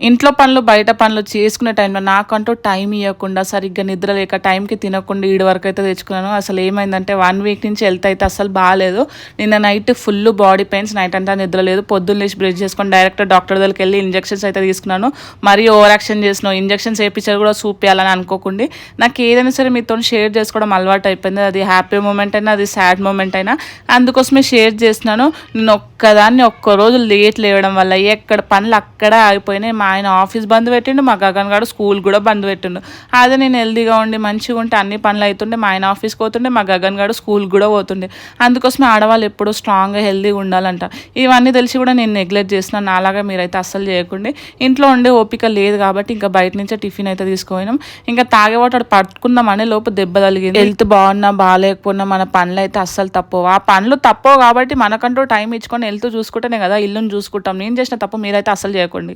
ఇంట్లో పనులు బయట పనులు చేసుకునే టైంలో నాకంటూ టైం ఇవ్వకుండా సరిగ్గా నిద్ర లేక టైంకి తినకుండా ఈడి వరకు అయితే తెచ్చుకున్నాను. అసలు ఏమైందంటే 1 వీక్ నుంచి హెల్త్ అయితే అసలు బాగాలేదు. నిన్న night full body pains, night అంతా నిద్ర లేదు. పొద్దున్న లేచి బ్రష్ చేసుకొని డైరెక్ట్ డాక్టర్ దగ్గరికి వెళ్ళి ఇంజెక్షన్స్ అయితే తీసుకున్నాను. మరీ ఓవర్ యాక్షన్ చేసినాను. ఇంజెక్షన్స్ వేయించారు కూడా చూపించాలని అనుకోకుండా నాకు ఏదైనా సరే మీతో షేర్ చేసుకోవడం అలవాటు అయిపోయింది. అది హ్యాపీ మూమెంట్ అయినా, అది సాడ్ మూమెంట్ అయినా అందుకోసమే షేర్ చేస్తున్నాను. నేను ఒక్కదాన్ని ఒక్కరోజు లేట్ లేవడం వల్ల ఎక్కడ పనులు అక్కడే ఆగిపోయినాయి. మా ఆయన ఆఫీస్ బంద్ పెట్టిండు, మా గగన్ గారు స్కూల్ కూడా బంద్ పెట్టిండు. అదే నేను హెల్దీగా ఉండి మంచిగా ఉంటే అన్ని పనులు అవుతుండే. మా ఆయన ఆఫీస్కి పోతుండే, మా గగన్ గారు స్కూల్ కూడా పోతుండే. అందుకోసమే ఆడవాళ్ళు ఎప్పుడూ స్ట్రాంగ్గా హెల్దీగా ఉండాలంట. ఇవన్నీ తెలిసి కూడా నేను నెగ్లెక్ట్ చేస్తున్నాను. నాలాగా మీరైతే అస్సలు చేయకండి. ఇంట్లో ఉండే ఓపిక లేదు కాబట్టి ఇంకా బయట నుంచే టిఫిన్ అయితే తీసుకుపోయినాం. ఇంకా తాగేవాడు పట్టుకుందామనే లోపు దెబ్బ తగిలింది. హెల్త్ బాగున్నా బాగాలేకపోయినా మన పనులు అయితే అస్సలు తప్పవు. ఆ పనులు తప్పవు కాబట్టి మనకంటూ టైం ఇచ్చుకొని హెల్త్ చూసుకుంటేనే కదా ఇల్లుని చూసుకుంటాం. నేను చేసిన తప్పు మీరైతే అస్సలు చేయకండి.